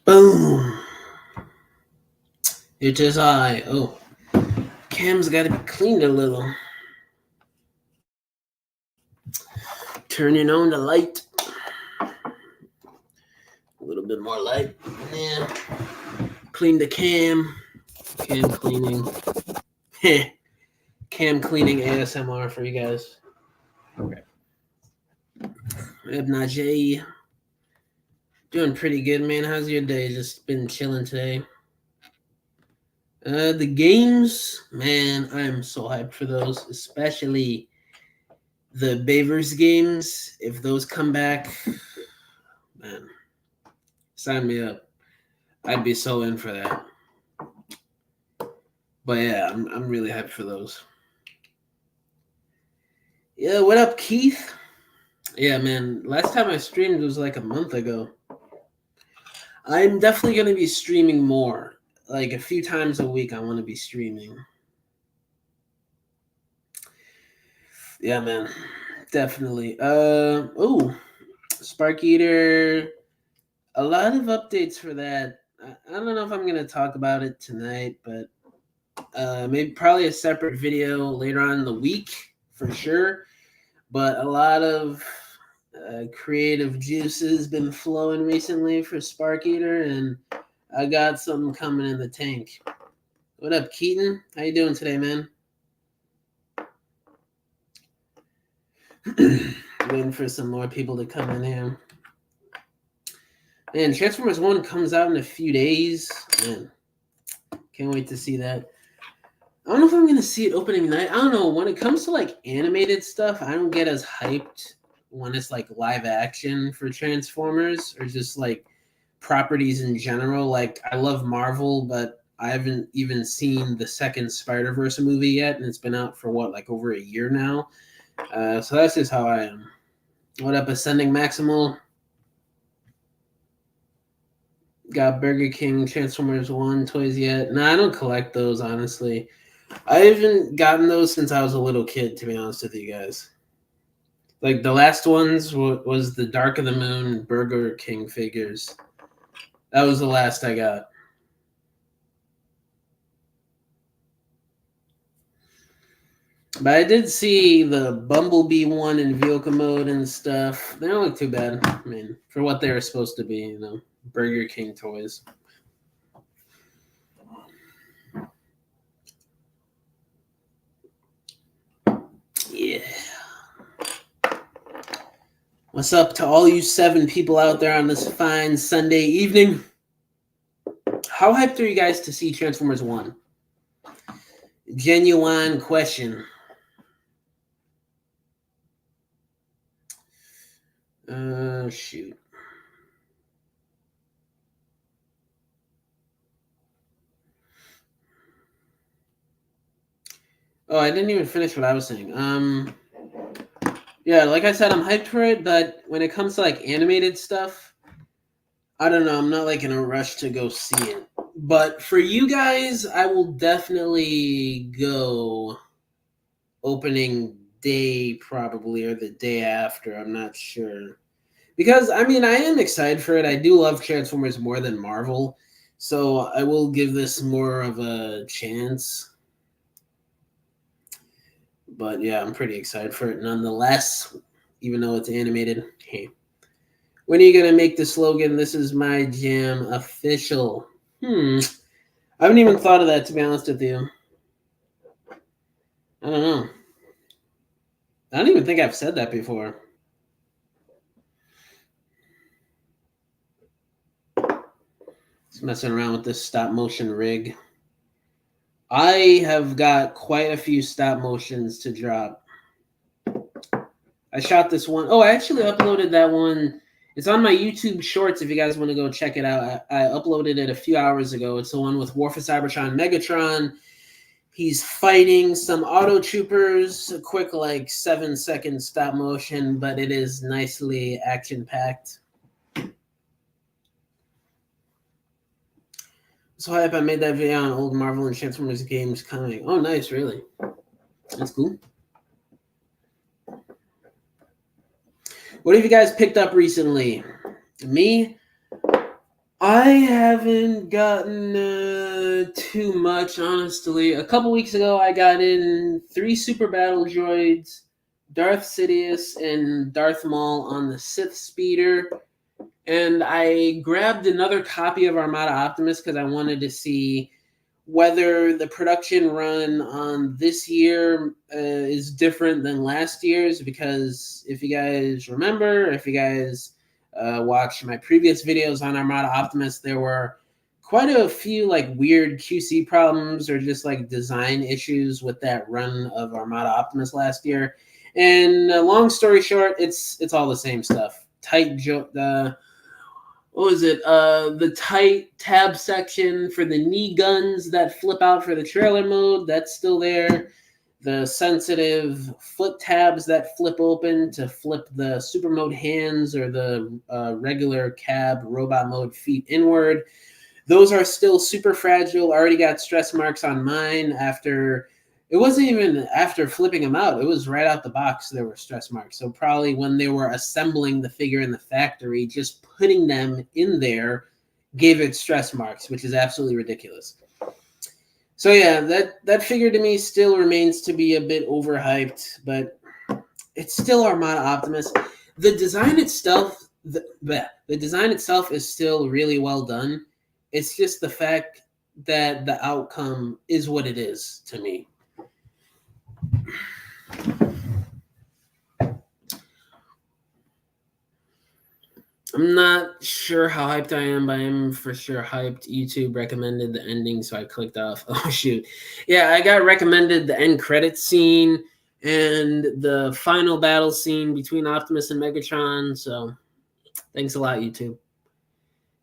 Boom. It is I. Oh, cam's got to be cleaned a little. Turning on the light. A little bit more light. Yeah. Clean the cam. Cam cleaning. Cam cleaning ASMR for you guys. Okay. Najee. Doing pretty good, man. How's your day? Just been chilling today. The games, man, I am so hyped for those, especially the Bavers games. If those come back, man, sign me up. I'd be so in for that. But yeah, I'm really hyped for those. Yeah, what up, Keith? Yeah, man. Last time I streamed was like a month ago. I'm definitely gonna be streaming more. Like a few times a week, I want to be streaming. Yeah, man. Definitely. Oh, Spark Eater. A lot of updates for that. I don't know if I'm gonna talk about it tonight, but maybe probably a separate video later on in the week for sure. But a lot of creative juices been flowing recently for Spark Eater, and I got something coming in the tank. What up, Keaton? How you doing today, man? Waiting for some more people to come in here. Man, Transformers 1 comes out in a few days. Man, can't wait to see that. I don't know if I'm going to see it opening night. I don't know. When it comes to like animated stuff, I don't get as hyped when it's like live action for Transformers or just like properties in general. Like, I love Marvel, but I haven't even seen the second Spider-Verse movie yet, and it's been out for what, like over a year now. So that's just how I am. What up, Ascending Maximal? Got Burger King Transformers 1 toys yet? No, I don't collect those, honestly. I haven't gotten those since I was a little kid, to be honest with you guys. Like, the last ones was the Dark of the Moon Burger King figures. That was the last I got. But I did see the Bumblebee one in vehicle mode and stuff. They don't look too bad. I mean, for what they were supposed to be, you know, Burger King toys. Yeah. What's up to all you 7 people out there on this fine Sunday evening? How hyped are you guys to see Transformers 1? Genuine question. Shoot. Oh, I didn't even finish what I was saying. Yeah, like I said, I'm hyped for it, but when it comes to like animated stuff, I don't know. I'm not like in a rush to go see it. But for you guys, I will definitely go opening day probably or the day after. I'm not sure. Because I mean, I am excited for it. I do love Transformers more than Marvel. So I will give this more of a chance. But yeah, I'm pretty excited for it nonetheless, even though it's animated. Hey. When are you going to make the slogan, "This is my jam," official? I haven't even thought of that, to be honest with you. I don't know. I don't even think I've said that before. Just messing around with this stop motion rig. I have got quite a few stop motions to drop. I shot this one. Oh, I actually uploaded that one. It's on my YouTube Shorts if you guys want to go check it out. I uploaded it a few hours ago. It's the one with War for Cybertron Megatron. He's fighting some auto troopers. A quick, like, 7-second stop motion, but it is nicely action-packed. So hype, I made that video on old Marvel and Transformers games coming. Oh, nice, really? That's cool. What have you guys picked up recently? Me? I haven't gotten too much, honestly. A couple weeks ago, I got in 3 Super Battle Droids, Darth Sidious, and Darth Maul on the Sith Speeder. And I grabbed another copy of Armada Optimus because I wanted to see whether the production run on this year is different than last year's. Because if you guys remember, if you guys watched my previous videos on Armada Optimus, there were quite a few like weird QC problems or just like design issues with that run of Armada Optimus last year. And long story short, it's all the same stuff. What was it? The tight tab section for the knee guns that flip out for the trailer mode, that's still there. The sensitive foot tabs that flip open to flip the super mode hands or the regular cab robot mode feet inward, those are still super fragile. I already got stress marks on mine after. It wasn't even after flipping them out. It was right out the box. There were stress marks. So probably when they were assembling the figure in the factory, just putting them in there gave it stress marks, which is absolutely ridiculous. So yeah, that figure to me still remains to be a bit overhyped, but it's still Armada Optimus. The design itself, the design itself is still really well done. It's just the fact that the outcome is what it is to me. I'm not sure how hyped I am, but I am for sure hyped. YouTube recommended the ending, so I clicked off. Oh, shoot. Yeah, I got recommended the end credits scene and the final battle scene between Optimus and Megatron, so thanks a lot, YouTube.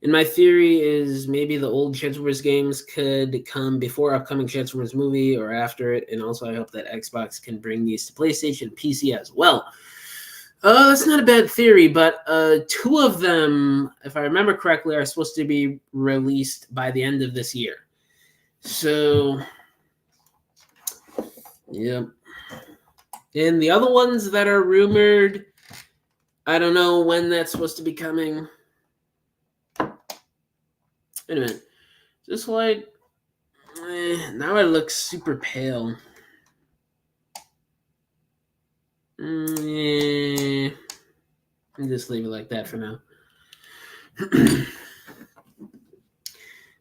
And my theory is maybe the old Transformers games could come before upcoming Transformers movie or after it, and also I hope that Xbox can bring these to PlayStation and PC as well. That's not a bad theory, but 2 of them, if I remember correctly, are supposed to be released by the end of this year. So, yeah. And the other ones that are rumored, I don't know when that's supposed to be coming. Wait a minute. Just like, now I look super pale. Yeah. I'll just leave it like that for now.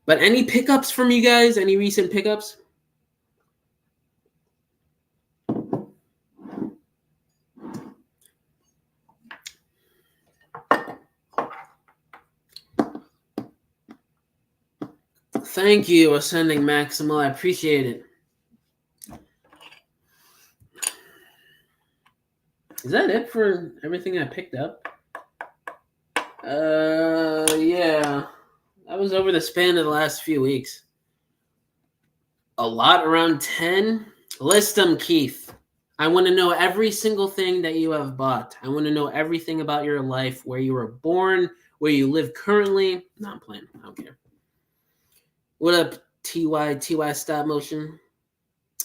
But any pickups from you guys? Any recent pickups? Thank you, Ascending Maximal. I appreciate it. Is that it for everything I picked up? Yeah. That was over the span of the last few weeks. A lot, around 10. List them, Keith. I want to know every single thing that you have bought. I want to know everything about your life, where you were born, where you live currently. No, I'm playing. I don't care. What up, TY Stop Motion?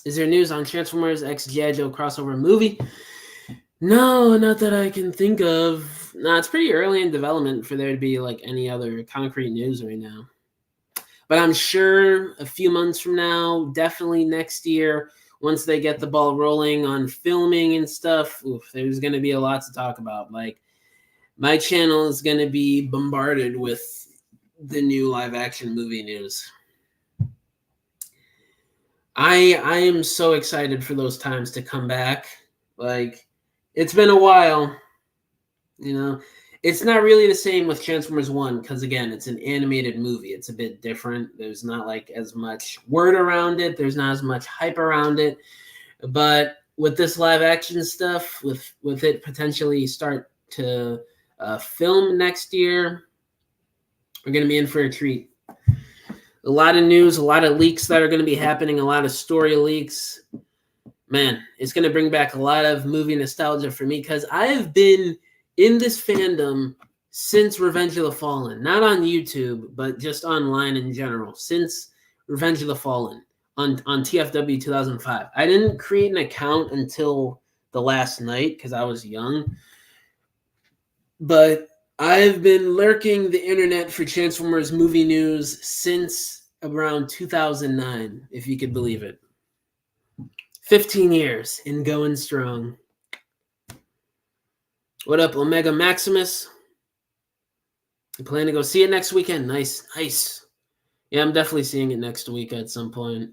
Is there news on Transformers X G.I. Joe crossover movie? No, not that I can think of. Nah, it's pretty early in development for there to be like any other concrete news right now. But I'm sure a few months from now, definitely next year, once they get the ball rolling on filming and stuff, there's going to be a lot to talk about. Like, my channel is going to be bombarded with the new live action movie news. I am so excited for those times to come back. Like, it's been a while, you know. It's not really the same with Transformers 1 because, again, it's an animated movie. It's a bit different. There's not like as much word around it. There's not as much hype around it. But with this live action stuff, with it potentially start to film next year, we're going to be in for a treat. A lot of news, a lot of leaks that are going to be happening, a lot of story leaks. Man, it's going to bring back a lot of movie nostalgia for me because I've been in this fandom since Revenge of the Fallen. Not on YouTube, but just online in general. Since Revenge of the Fallen on TFW 2005. I didn't create an account until the last night because I was young. But I've been lurking the internet for Transformers movie news since around 2009, if you could believe it. 15 years and going strong. What up, Omega Maximus? You plan to go see it next weekend? Nice, nice. Yeah, I'm definitely seeing it next week at some point.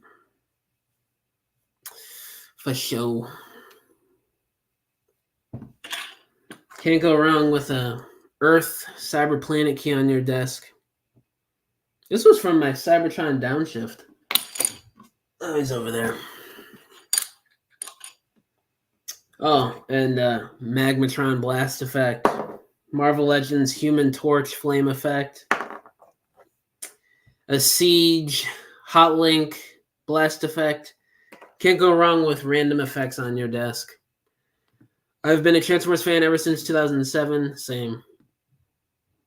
For sure. Can't go wrong with a Earth Cyber Planet key on your desk. This was from my Cybertron downshift. Oh, he's over there. Oh, and Magmatron blast effect. Marvel Legends Human Torch flame effect. A Siege Hot Link blast effect. Can't go wrong with random effects on your desk. I've been a Transformers fan ever since 2007. Same.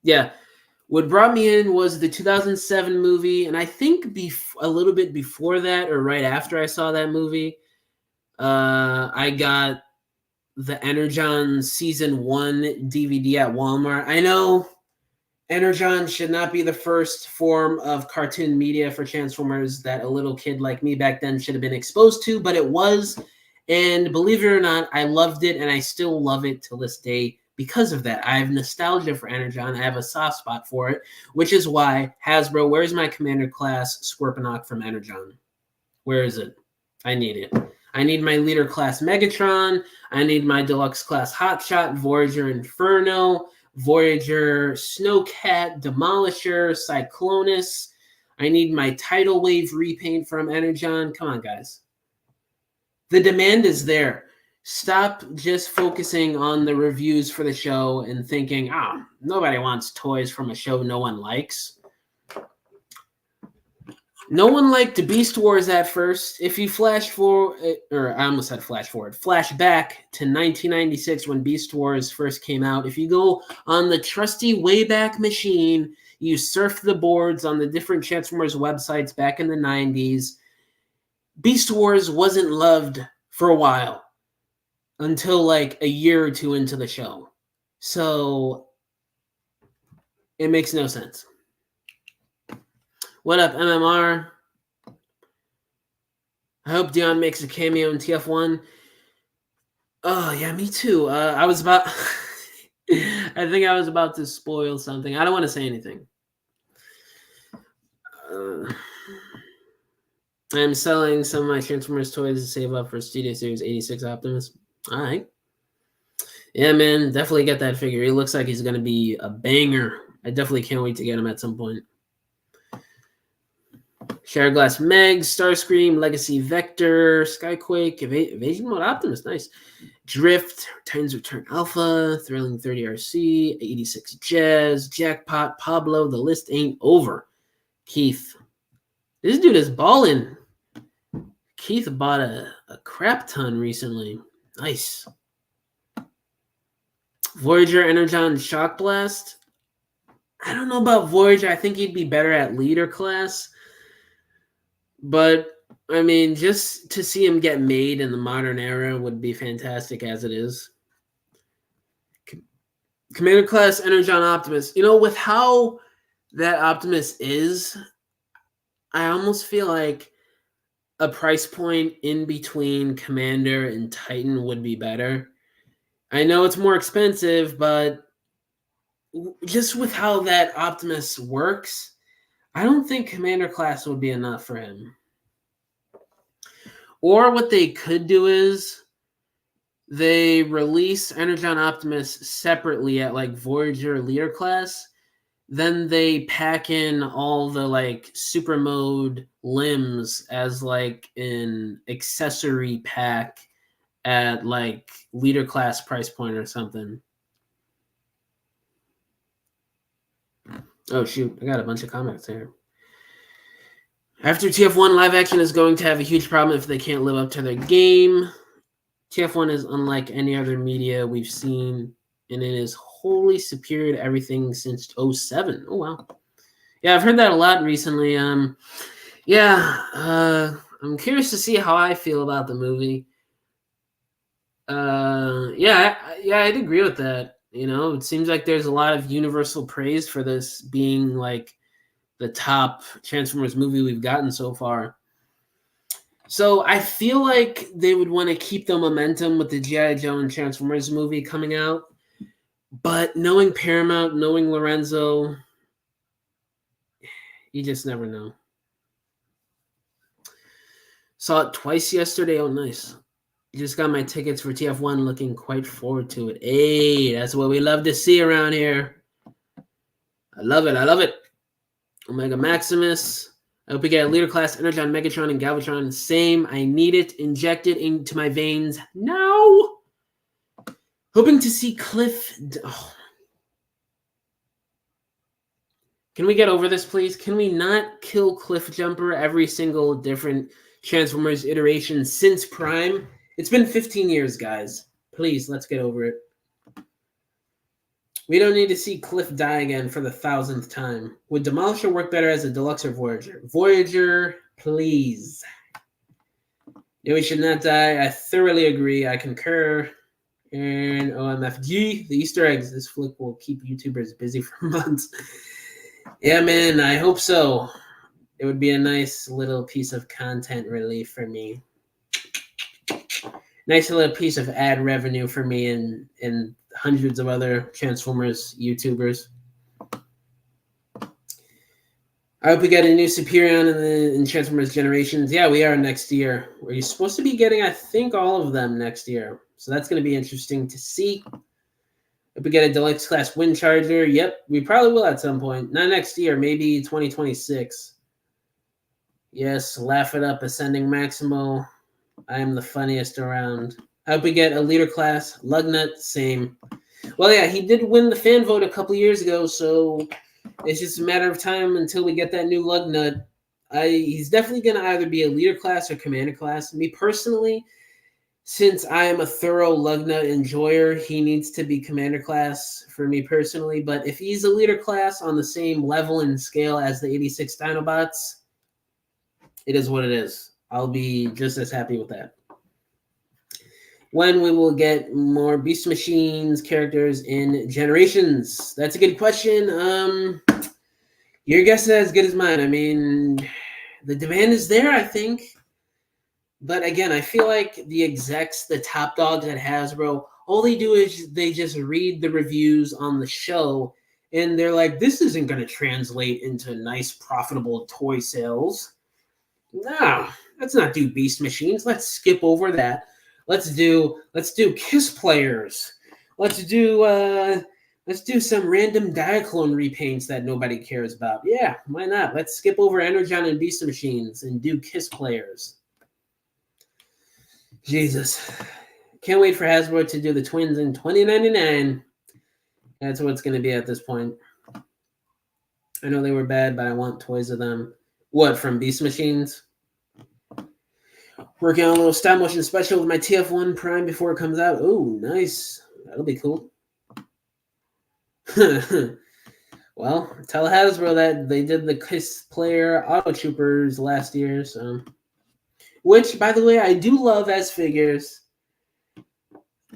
Yeah. What brought me in was the 2007 movie, and I think a little bit before that or right after I saw that movie, I got the Energon Season 1 DVD at Walmart. I know Energon should not be the first form of cartoon media for Transformers that a little kid like me back then should have been exposed to, but it was. And believe it or not, I loved it, and I still love it to this day because of that. I have nostalgia for Energon. I have a soft spot for it, which is why, Hasbro, where's my Commander Class Scorponok from Energon? Where is it? I need it. I need my Leader Class Megatron. I need my Deluxe Class Hotshot, Voyager Inferno, Voyager Snowcat, Demolisher, Cyclonus. I need my Tidal Wave repaint from Energon. Come on, guys. The demand is there. Stop just focusing on the reviews for the show and thinking, nobody wants toys from a show no one likes. No one liked Beast Wars at first. If you flash forward, or I almost said flash forward, flash back to 1996 when Beast Wars first came out. If you go on the trusty Wayback Machine, you surf the boards on the different Transformers websites back in the 90s. Beast Wars wasn't loved for a while until like a year or two into the show. So it makes no sense. What up, MMR? I hope Dion makes a cameo in TF1. Oh, yeah, me too. I was about... I think I was about to spoil something. I don't want to say anything. I'm selling some of my Transformers toys to save up for Studio Series 86 Optimus. All right. Yeah, man, definitely get that figure. He looks like he's going to be a banger. I definitely can't wait to get him at some point. Shatterglass Meg, Starscream, Legacy Vector, Skyquake, Evasion Mode Optimus, nice. Drift, Titans Return Alpha, Thrilling 30 RC, 86 Jazz, Jackpot, Pablo, the list ain't over. Keith. This dude is balling. Keith bought a crap ton recently. Nice. Voyager Energon Shock Blast. I don't know about Voyager. I think he'd be better at Leader Class. But, I mean, just to see him get made in the modern era would be fantastic as it is. Commander Class Energon Optimus. You know, with how that Optimus is, I almost feel like a price point in between Commander and Titan would be better. I know it's more expensive, but just with how that Optimus works, I don't think Commander Class would be enough for him. Or what they could do is they release Energon Optimus separately at like Voyager Leader Class. Then they pack in all the like super mode limbs as like an accessory pack at like Leader Class price point or something. Oh shoot, I got a bunch of comments here. After TF1, live action is going to have a huge problem if they can't live up to their game. TF1 is unlike any other media we've seen, and it is wholly superior to everything since 2007. Oh, wow. Yeah, I've heard that a lot recently. I'm curious to see how I feel about the movie. I'd agree with that. It seems like there's a lot of universal praise for this being like the top Transformers movie we've gotten so far. So I feel like they would want to keep the momentum with the G.I. Joe and Transformers movie coming out. But knowing Paramount, knowing Lorenzo, you just never know. Saw it twice yesterday. Oh, nice. Just got my tickets for TF1. Looking quite forward to it. Hey, that's what we love to see around here. I love it. I love it. Omega Maximus. I hope we get a leader class, Energon, Megatron, and Galvatron. Same. I need it. Inject it into my veins. No! Hoping to see Cliff. Oh. Can we get over this, please? Can we not kill Cliff Jumper every single different Transformers iteration since Prime? It's been 15 years, guys. Please, let's get over it. We don't need to see Cliff die again for the 1000th time. Would Demolisher work better as a Deluxe or Voyager? Voyager, please. Yeah, we should not die. I thoroughly agree. I concur. And OMFG, the Easter eggs. This flick will keep YouTubers busy for months. Yeah, man, I hope so. It would be a nice little piece of content relief for me. Nice little piece of ad revenue for me and hundreds of other Transformers YouTubers. I hope we get a new Superion in Transformers Generations. Yeah, we are next year. We're supposed to be getting, I think, all of them next year. So that's going to be interesting to see. If we get a Deluxe Class Wind Charger, yep, we probably will at some point. Not next year, maybe 2026. Yes, laugh it up, Ascending Maximo. I am the funniest around. I hope we get a leader class. Lugnut, same. Well, yeah, he did win the fan vote a couple years ago, so it's just a matter of time until we get that new Lugnut. He's definitely going to either be a leader class or commander class. Me personally, since I am a thorough Lugnut enjoyer, he needs to be commander class for me personally. But if he's a leader class on the same level and scale as the 86 Dinobots, it is what it is. I'll be just as happy with that. When we will get more Beast Machines characters in Generations? That's a good question. Your guess is as good as mine. I mean, the demand is there, I think. But again, I feel like the execs, the top dogs at Hasbro, all they do is they just read the reviews on the show, and they're like, this isn't going to translate into nice, profitable toy sales. No, let's not do Beast Machines. Let's skip over that. Let's do Kiss Players. Let's do some random Diaclone repaints that nobody cares about. Yeah, why not? Let's skip over Energon and Beast Machines and do Kiss Players. Jesus. Can't wait for Hasbro to do the twins in 2099. That's what it's going to be at this point. I know they were bad, but I want toys of them. What, from Beast Machines? Working on a little stop motion special with my TF1 Prime before it comes out. Oh, nice. That'll be cool. Well, tell Hasbro that they did the Kiss Player Auto Troopers last year, so. Which, by the way, I do love as figures.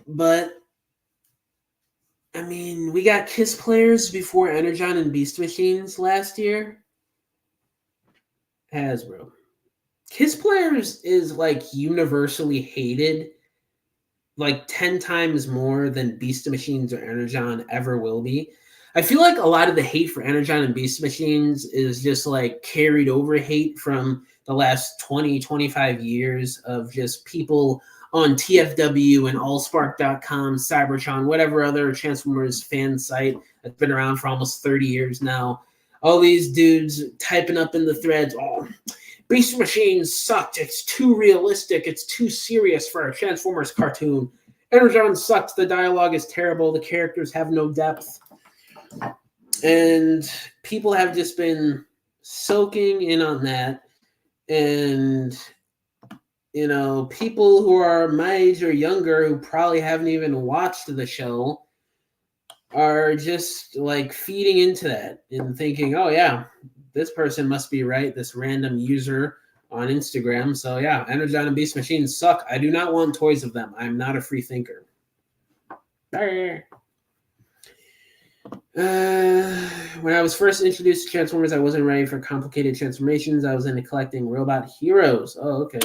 But, I mean, we got Kiss Players before Energon and Beast Machines last year. Hasbro. Kiss Players is like universally hated, like 10 times more than Beast Machines or Energon ever will be. I feel like a lot of the hate for Energon and Beast Machines is just like carried over hate from the last 20, 25 years of just people on TFW and Allspark.com, Cybertron, whatever other Transformers fan site that's been around for almost 30 years now. All these dudes typing up in the threads, oh, Beast Machines sucked. It's too realistic. It's too serious for a Transformers cartoon. Energon sucks. The dialogue is terrible. The characters have no depth. And people have just been soaking in on that. And, you know, people who are my age or younger who probably haven't even watched the show are just like feeding into that and thinking, oh, yeah, this person must be right, this random user on Instagram. So, yeah, Energon and Beast Machines suck. I do not want toys of them. I'm not a free thinker. When I was first introduced to Transformers, I wasn't ready for complicated transformations. I was into collecting robot heroes. Oh, okay.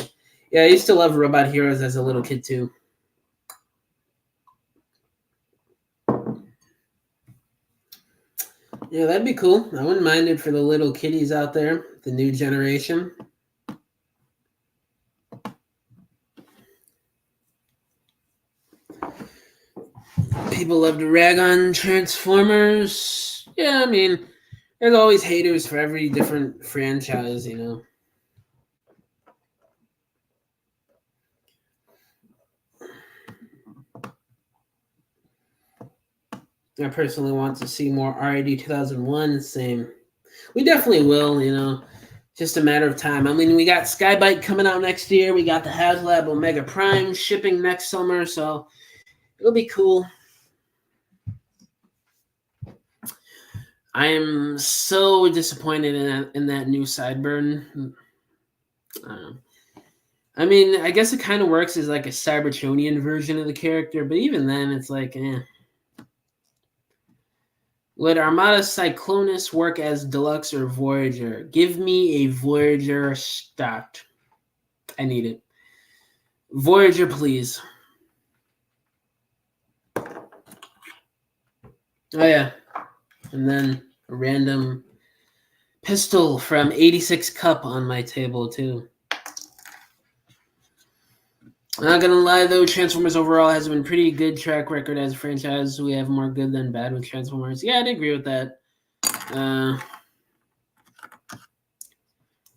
Yeah, I used to love robot heroes as a little kid too. Yeah, that'd be cool. I wouldn't mind it for the little kiddies out there, the new generation. People love to rag on Transformers. Yeah, I mean, there's always haters for every different franchise, you know. I personally want to see more RID 2001. Same. We definitely will, you know. Just a matter of time. I mean, we got Skybite coming out next year. We got the HasLab Omega Prime shipping next summer, so it'll be cool. I am so disappointed in that new Sideburn. I mean, I guess it kind of works as like a Cybertronian version of the character, but even then, it's like, eh. Would Armada Cyclonus work as Deluxe or Voyager? Give me a Voyager stat. I need it. Voyager, please. Oh, yeah. And then a random pistol from 86 Cup on my table, too. I'm not gonna lie though, Transformers overall has been pretty good track record as a franchise. We have more good than bad with Transformers. Yeah, I'd agree with that.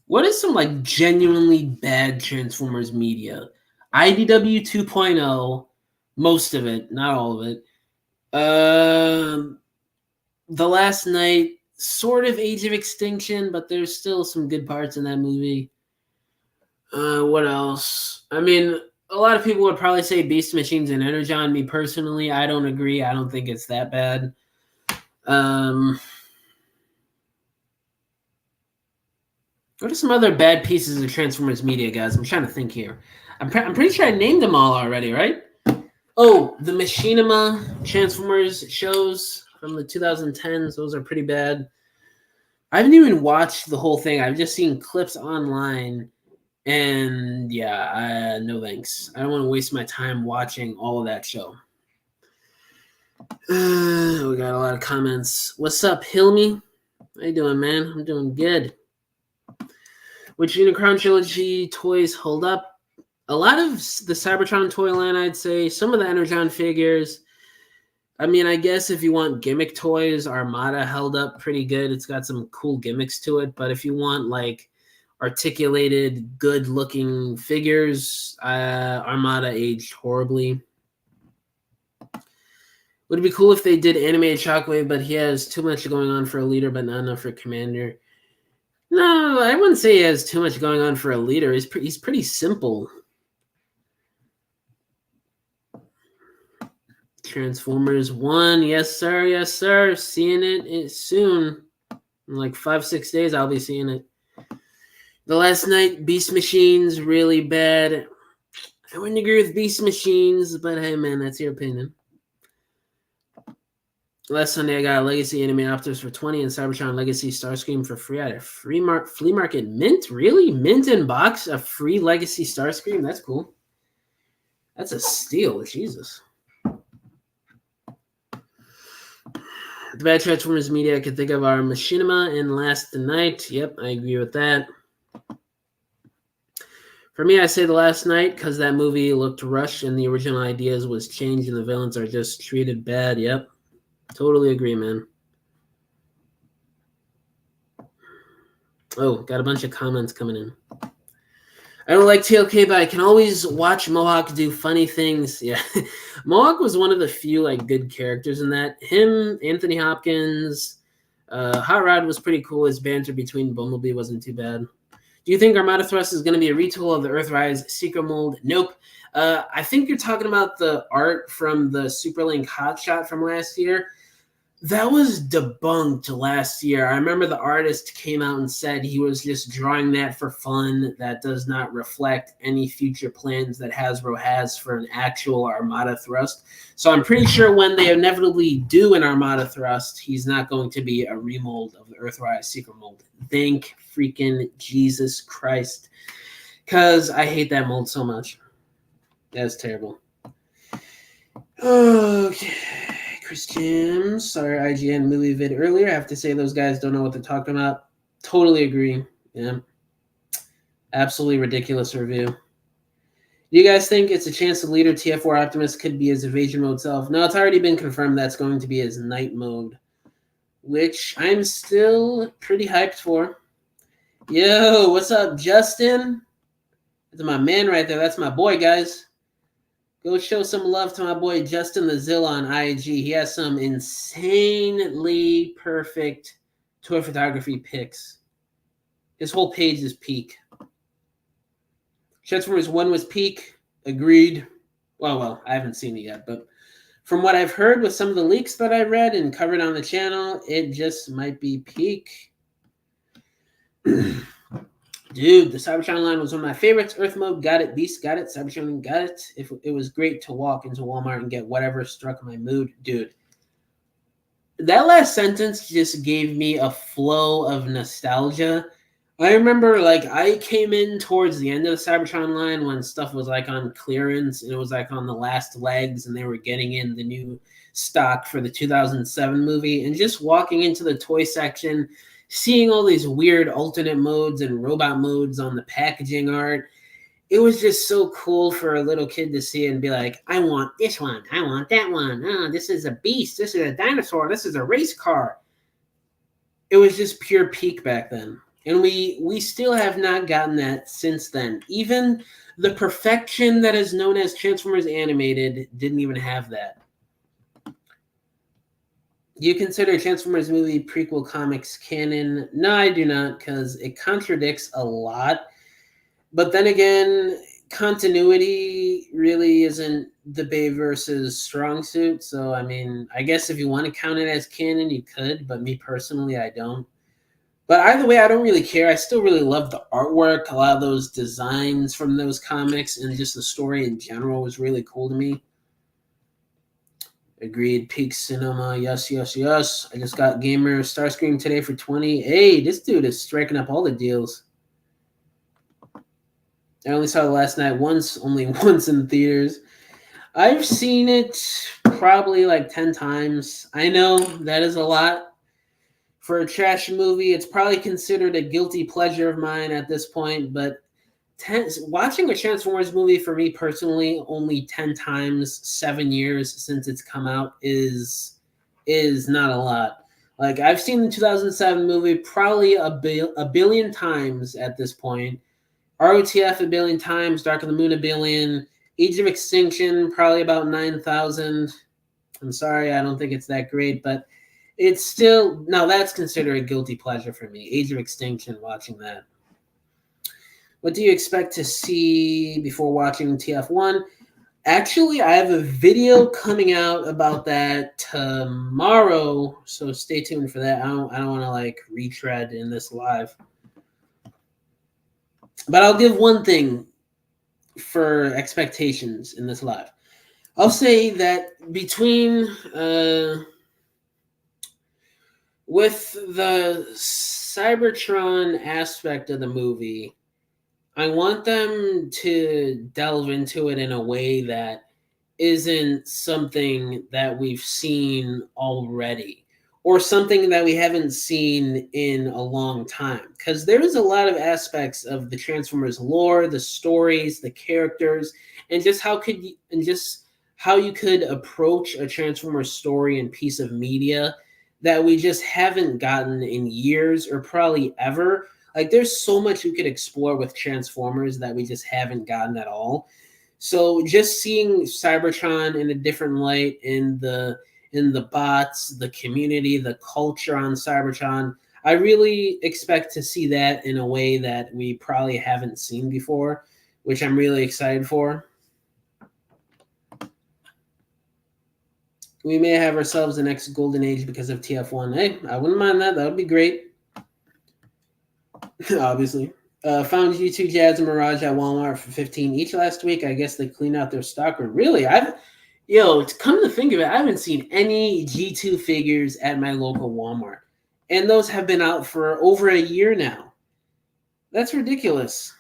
What is some like genuinely bad Transformers media? IDW 2.0, most of it, not all of it. The Last Night, sort of Age of Extinction, but there's still some good parts in that movie. What else? I mean, a lot of people would probably say Beast Machines and Energon. Me personally, I don't agree. I don't think it's that bad. What are some other bad pieces of Transformers media, guys? I'm trying to think here. I'm pretty sure I named them all already, right? Oh, the Machinima Transformers shows from the 2010s. Those are pretty bad. I haven't even watched the whole thing. I've just seen clips online. And yeah, no thanks. I don't want to waste my time watching all of that show. We got a lot of comments. What's up, Hilmy? How you doing, man? I'm doing good. Which Unicron Trilogy toys hold up? A lot of the Cybertron toy line, I'd say. Some of the Energon figures. I mean, I guess if you want gimmick toys, Armada held up pretty good. It's got some cool gimmicks to it. But if you want, like, articulated, good-looking figures, Armada aged horribly. Would it be cool if they did animated Shockwave, but he has too much going on for a leader, but not enough for Commander? No, I wouldn't say he has too much going on for a leader. He's pretty simple. Transformers 1, yes sir. Seeing it soon. In like 5-6 days, I'll be seeing it. The Last Night, Beast Machines, really bad. I wouldn't agree with Beast Machines, but hey, man, that's your opinion. Last Sunday, I got a Legacy Animatopters for 20 and Cybertron Legacy Starscream for free at a flea market. Mint? Really? Mint in box? A free Legacy Starscream? That's cool. That's a steal. Jesus. The bad Transformers media I could think of are Machinima and Last Night. Yep, I agree with that. For me, I say The Last Night because that movie looked rushed and the original ideas was changed and the villains are just treated bad. Yep. Totally agree, man. Oh, got a bunch of comments coming in. I don't like TLK, but I can always watch Mohawk do funny things. Yeah. Mohawk was one of the few like good characters in that. Him, Anthony Hopkins, Hot Rod was pretty cool. His banter between Bumblebee wasn't too bad. Do you think Armada Thrust is going to be a retool of the Earthrise Secret Mold? Nope. I think you're talking about the art from the Superlink Hotshot from last year. That was debunked last year. I remember the artist came out and said he was just drawing that for fun. That does not reflect any future plans that Hasbro has for an actual Armada thrust. So I'm pretty sure when they inevitably do an Armada thrust, he's not going to be a remold of the Earthrise Secret Mold. Thank freaking Jesus Christ. Because I hate that mold so much. That's terrible. Okay. Chris Jim, sorry, IGN movie vid earlier. I have to say those guys don't know what they're talking about. Totally agree. Yeah. Absolutely ridiculous review. Do you guys think it's a chance the leader TF4 Optimus could be his evasion mode self? No, it's already been confirmed that's going to be his night mode, which I'm still pretty hyped for. Yo, what's up, Justin? That's my man right there. That's my boy, guys. Go show some love to my boy Justin the Zilla on IG. He has some insanely perfect toy photography pics. His whole page is peak. Transformers 1 was peak. Agreed. Well, I haven't seen it yet, but from what I've heard with some of the leaks that I read and covered on the channel, it just might be peak. Dude, the Cybertron line was one of my favorites. Earth Mode, got it. Beast, got it. Cybertron, got it. It was great to walk into Walmart and get whatever struck my mood. Dude, that last sentence just gave me a flow of nostalgia. I remember, like, I came in towards the end of the Cybertron line when stuff was, like, on clearance, and it was, like, on the last legs, and they were getting in the new stock for the 2007 movie, and just walking into the toy section, seeing all these weird alternate modes and robot modes on the packaging art, it was just so cool for a little kid to see and be like, I want this one. I want that one. Oh, this is a beast. This is a dinosaur. This is a race car. It was just pure peak back then. And we still have not gotten that since then. Even the perfection that is known as Transformers Animated didn't even have that. Do you consider Transformers movie prequel comics canon? No, I do not, because it contradicts a lot. But then again, continuity really isn't the Bayverse's strong suit. So, I mean, I guess if you want to count it as canon, you could. But me personally, I don't. But either way, I don't really care. I still really love the artwork. A lot of those designs from those comics and just the story in general was really cool to me. Agreed. Peak cinema. Yes, yes, yes. I just got Gamer Starscream today for 20. Hey, this dude is striking up all the deals. I only saw it last night only once in theaters. I've seen it probably like 10 times. I know that is a lot. For a trash movie, it's probably considered a guilty pleasure of mine at this point, but watching a Transformers movie for me personally only 10 times 7 years since it's come out is not a lot. Like, I've seen the 2007 movie probably a billion times at this point. ROTF a billion times, Dark of the Moon a billion, Age of Extinction probably about 9,000. I'm sorry, I don't think it's that great, but it's still, now that's considered a guilty pleasure for me. Age of Extinction, watching that. What do you expect to see before watching TF1? Actually, I have a video coming out about that tomorrow, so stay tuned for that. I don't want to like retread in this live. But I'll give one thing for expectations in this live. I'll say that between with the Cybertron aspect of the movie, I want them to delve into it in a way that isn't something that we've seen already or something that we haven't seen in a long time. Because there is a lot of aspects of the Transformers lore, the stories, the characters, and just how you could approach a Transformers story and piece of media that we just haven't gotten in years or probably ever. Like, there's so much you could explore with Transformers that we just haven't gotten at all. So just seeing Cybertron in a different light, in the bots, the community, the culture on Cybertron, I really expect to see that in a way that we probably haven't seen before, which I'm really excited for. We may have ourselves the next golden age because of TF1. Hey, I wouldn't mind that. That would be great. Obviously. Found G2 Jazz and Mirage at Walmart for 15 each last week. I guess they cleaned out their stock room. Really? To come to think of it, I haven't seen any G2 figures at my local Walmart. And those have been out for over a year now. That's ridiculous.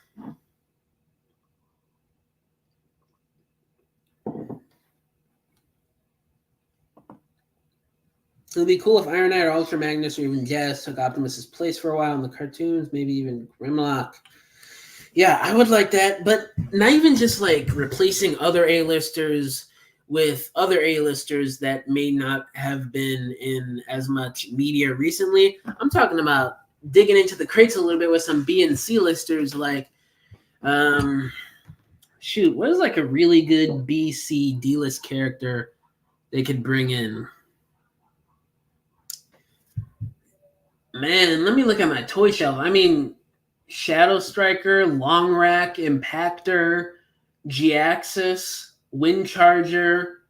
It would be cool if Iron Knight or Ultra Magnus or even Jazz took Optimus's place for a while in the cartoons, maybe even Grimlock. Yeah, I would like that, but not even just like replacing other A-listers with other A-listers that may not have been in as much media recently. I'm talking about digging into the crates a little bit with some B and C listers like what is like a really good B, C, D-list character they could bring in? Man, let me look at my toy shelf. I mean, Shadow Striker, Long Rack, Impactor, G-Axis, Wind Charger,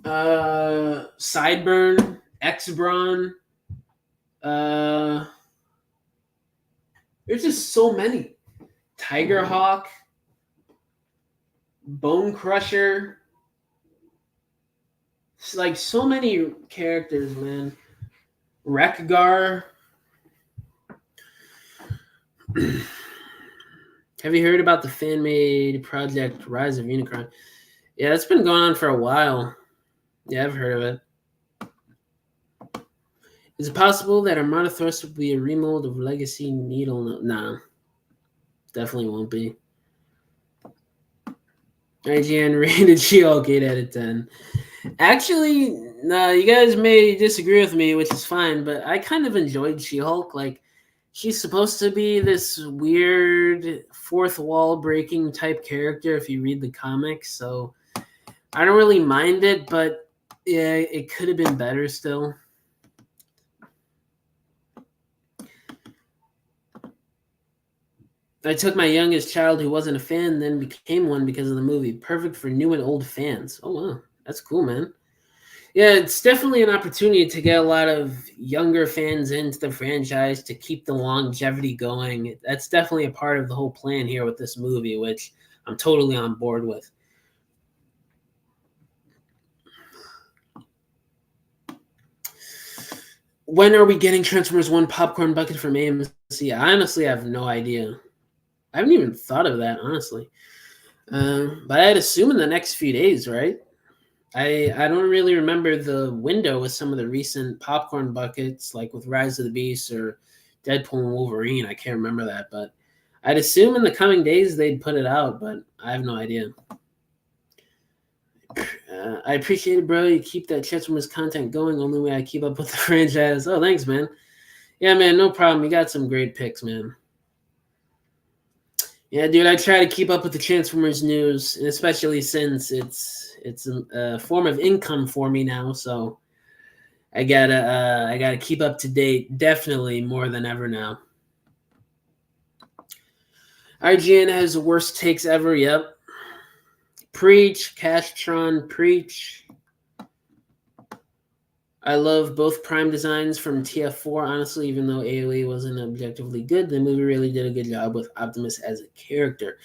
Sideburn, X-Brawn. There's just so many. Tiger Hawk, Bone Crusher. It's like so many characters, man. Wreck-Gar. Have you heard about the fan-made project Rise of Unicron? Yeah, it's been going on for a while. Yeah, I've heard of it. Is it possible that Armada Thrust will be a remold of Legacy Needle? No, definitely won't be. IGN rated She-Hulk 8 out of 10. Actually, no, you guys may disagree with me, which is fine, but I kind of enjoyed She-Hulk. Like, she's supposed to be this weird fourth wall breaking type character if you read the comics, so I don't really mind it, but yeah, it could have been better still. I took my youngest child who wasn't a fan, then became one because of the movie. Perfect for new and old fans. Oh, wow. That's cool, man. Yeah, it's definitely an opportunity to get a lot of younger fans into the franchise to keep the longevity going. That's definitely a part of the whole plan here with this movie, which I'm totally on board with. When are we getting Transformers 1 popcorn bucket from AMC? I honestly have no idea. I haven't even thought of that, honestly. But I'd assume in the next few days, right? I don't really remember the window with some of the recent popcorn buckets, like with Rise of the Beast or Deadpool and Wolverine. I can't remember that, but I'd assume in the coming days they'd put it out, but I have no idea. I appreciate it, bro. You keep that Transformers content going. Only way I keep up with the franchise. Oh, thanks, man. Yeah, man, no problem. You got some great picks, man. Yeah, dude, I try to keep up with the Transformers news, especially since it's a form of income for me now. So I gotta keep up to date, definitely more than ever now. IGN has the worst takes ever. Yep. Preach, Castron, preach. I love both Prime designs from TF4. Honestly, even though AOE wasn't objectively good, the movie really did a good job with Optimus as a character.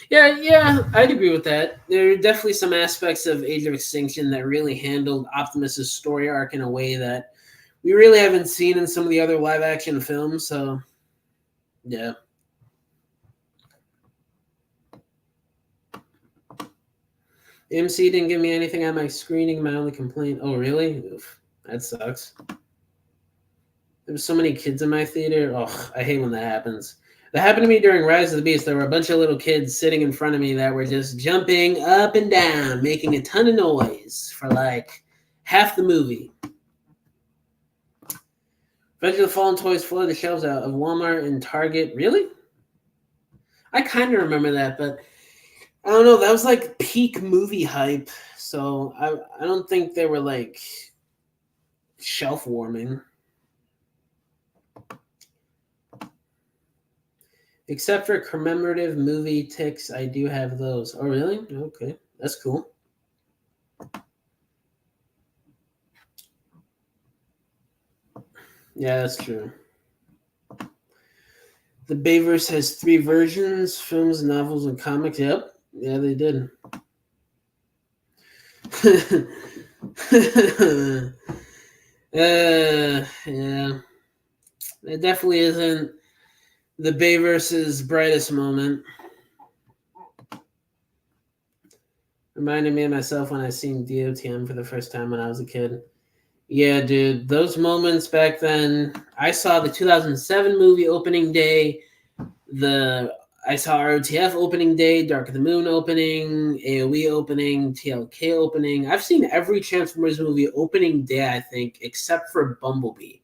Yeah, I'd agree with that. There are definitely some aspects of Age of Extinction that really handled Optimus's story arc in a way that we really haven't seen in some of the other live action films. So, yeah. MC didn't give me anything at my screening. My only complaint. Oh, really? Oof, that sucks. There's so many kids in my theater. Oh, I hate when that happens. That happened to me during Rise of the Beast. There were a bunch of little kids sitting in front of me that were just jumping up and down, making a ton of noise for like half the movie. Revenge of the Fallen toys flooded the shelves out of Walmart and Target. Really? I kind of remember that, but I don't know. That was like peak movie hype. So I don't think they were like shelf warming. Except for commemorative movie ticks, I do have those. Oh, really? Okay. That's cool. Yeah, that's true. The Bayverse has 3 versions: films, novels, and comics. Yep. Yeah, they did. Yeah. It definitely isn't the Bayverse's brightest moment. Reminded me of myself when I seen DOTM for the first time when I was a kid. Yeah, dude, those moments back then. I saw the 2007 movie opening day. The I saw ROTF opening day, Dark of the Moon opening, AOE opening, TLK opening. I've seen every Transformers movie opening day, I think, except for Bumblebee.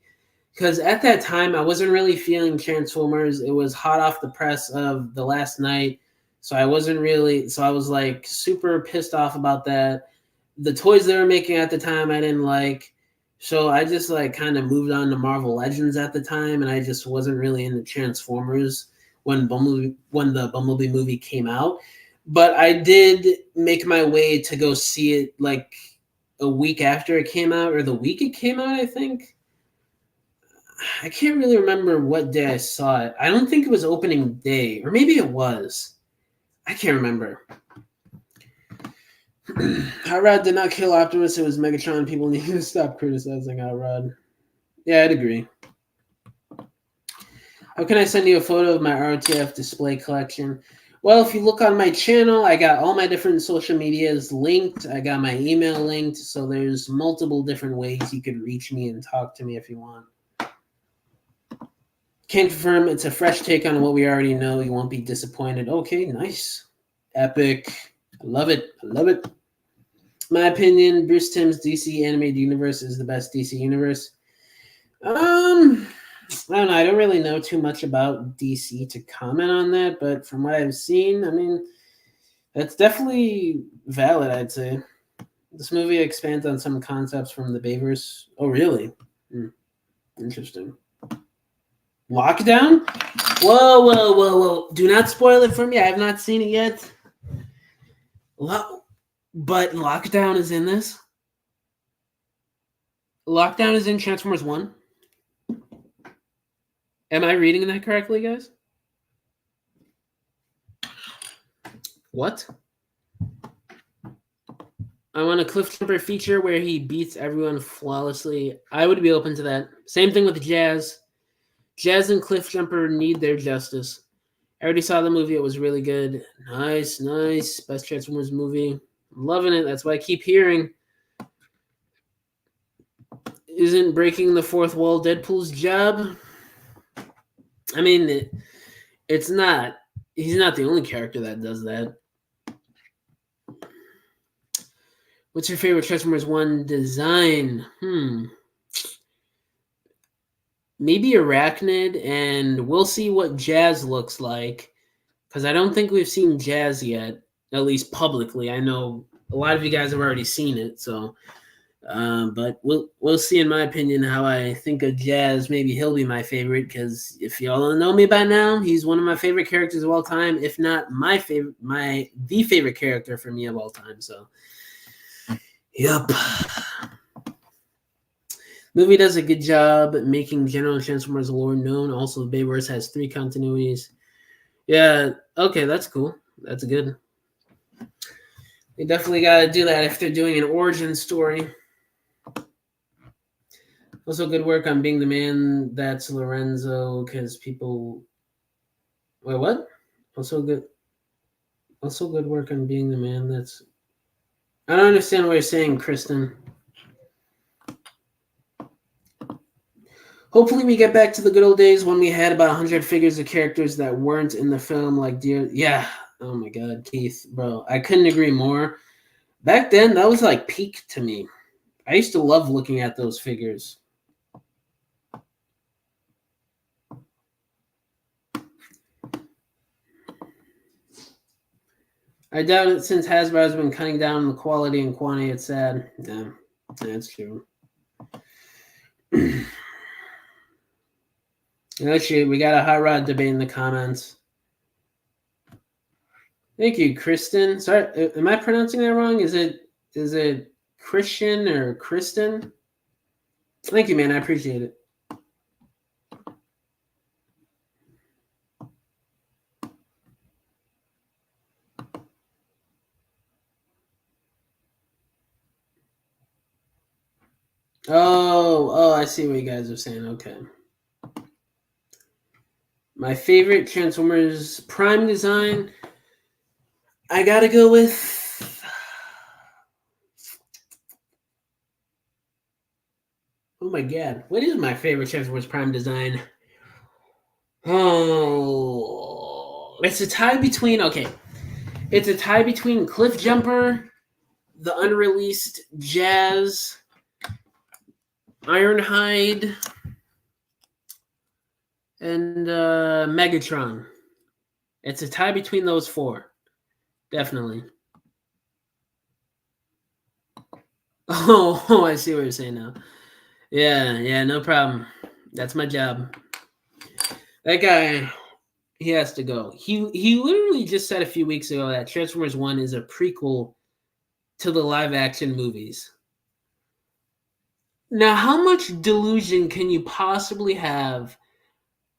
Because at that time, I wasn't really feeling Transformers. It was hot off the press of The Last Night. So I wasn't really, so I was like super pissed off about that. The toys they were making at the time, I didn't like. So I just like kind of moved on to Marvel Legends at the time, and I just wasn't really into Transformers when the Bumblebee movie came out. But I did make my way to go see it like a week after it came out, or the week it came out, I think. I can't really remember what day I saw it. I don't think it was opening day, or maybe it was. I can't remember. Hot Rod did not kill Optimus. It was Megatron. People need to stop criticizing Hot Rod. Yeah, I'd agree. How can I send you a photo of my RTF display collection? Well, if you look on my channel, I got all my different social medias linked. I got my email linked. So there's multiple different ways you could reach me and talk to me if you want. Can confirm it's a fresh take on what we already know. You won't be disappointed. Okay, nice. Epic. I love it. I love it. My opinion, Bruce Timm's DC animated universe is the best DC universe. I don't know. I don't really know too much about DC to comment on that, but from what I've seen, I mean, that's definitely valid, I'd say. This movie expands on some concepts from the Bayverse. Oh, really? Interesting. Lockdown? Whoa. Do not spoil it for me. I have not seen it yet. But Lockdown is in this? Lockdown is in Transformers 1? Am I reading that correctly, guys? What? I want a Cliffjumper feature where he beats everyone flawlessly. I would be open to that. Same thing with Jazz. Jazz and Cliffjumper need their justice. I already saw the movie. It was really good. Nice. Best Transformers movie. I'm loving it. That's why I keep hearing. Isn't breaking the fourth wall Deadpool's job? I mean, it's not. He's not the only character that does that. What's your favorite Transformers 1 design? Maybe Arachnid, and we'll see what Jazz looks like. Because I don't think we've seen Jazz yet, at least publicly. I know a lot of you guys have already seen it, so... but we'll see, in my opinion, how I think of Jazz. Maybe he'll be my favorite, because if y'all don't know me by now, he's one of my favorite characters of all time, if not the favorite character for me of all time. So, yep. Movie does a good job making general Transformers lore known. Also, Bayverse has 3 continuities. Yeah, okay, that's cool. That's good. They definitely got to do that if they're doing an origin story. Also, good work on being the man that's Lorenzo, because people... Wait, what? Also good work on being the man that's... I don't understand what you're saying, Kristen. Hopefully we get back to the good old days when we had about 100 figures of characters that weren't in the film, like Dear... Yeah. Oh my God, Keith, bro. I couldn't agree more. Back then, that was like peak to me. I used to love looking at those figures. I doubt it, since Hasbro has been cutting down on the quality and quantity. It's sad. Yeah, that's true. Actually, we got a hot rod debate in the comments. Thank you, Kristen. Sorry, am I pronouncing that wrong? Is it Christian or Kristen? Thank you, man. I appreciate it. Oh, I see what you guys are saying. Okay. My favorite Transformers Prime design, I gotta go with. Oh my god, what is my favorite Transformers Prime design? Oh, it's a tie between. Okay, it's a tie between Cliff Jumper, the unreleased Jazz, Ironhide, and Megatron. It's a tie between those four, definitely. Oh, I see what you're saying now. Yeah, no problem. That's my job. That guy, he has to go. He literally just said a few weeks ago that Transformers One is a prequel to the live action movies. Now, how much delusion can you possibly have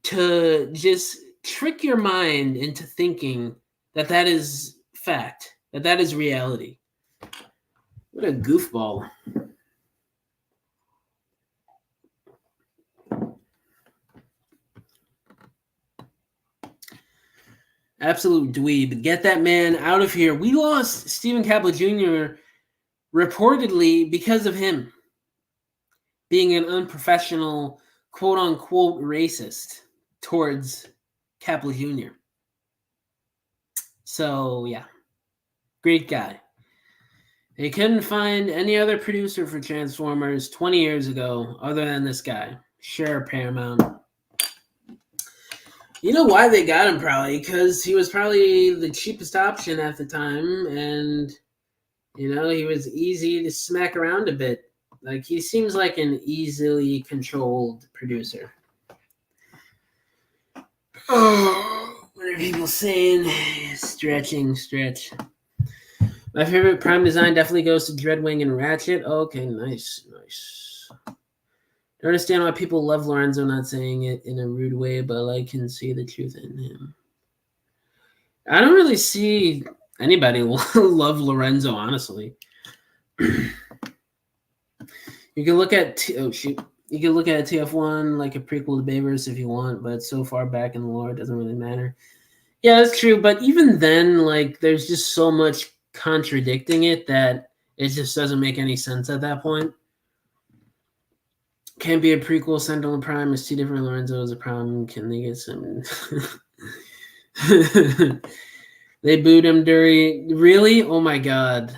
to just trick your mind into thinking that that is fact, that that is reality? What a goofball. Absolute dweeb. Get that man out of here. We lost Stephen Caple Jr. reportedly because of him being an unprofessional, quote unquote, racist towards Caple Jr. So, yeah, great guy. They couldn't find any other producer for Transformers 20 years ago other than this guy. Sure, Paramount. You know why they got him, probably? Because he was probably the cheapest option at the time, and, you know, he was easy to smack around a bit. Like, he seems like an easily controlled producer. Oh, what are people saying? Stretch. My favorite Prime design definitely goes to Dreadwing and Ratchet. Okay, nice. I understand why people love Lorenzo, not saying it in a rude way, but I can see the truth in him. I don't really see anybody love Lorenzo, honestly. You can look at You can look at TF1 like a prequel to Bayverse if you want, but so far back in the lore, it doesn't really matter. Yeah, that's true. But even then, like, there's just so much contradicting it that it just doesn't make any sense at that point. Can't be a prequel. Sentinel and Prime is two different Lorenzos. A problem. Can they get some? They booed him during. Really? Oh my god.